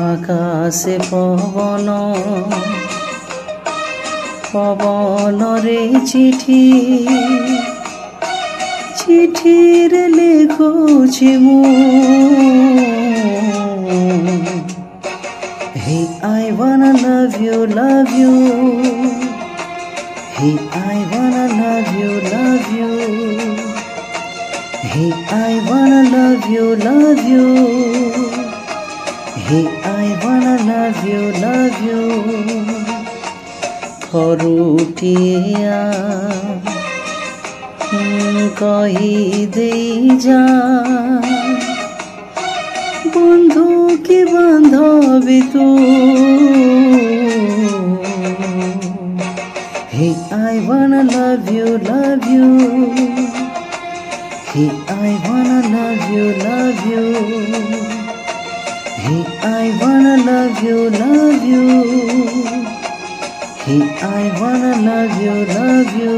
আকাশে পবন পবনরে চিঠি চিঠিরে লেখুছি মু Hey, I wanna love you, love you. Hey, I wanna love you, love you. Hey, I wanna love you, love you. Hey, I wanna love you, love you. Horutia, kahi dei ja. বন্ধু কি বান্ধবী তু Hey, I wanna love you, love you. Hey, I wanna love you, love you. Hey, I wanna love you, love you. Hey, I wanna love you, love you.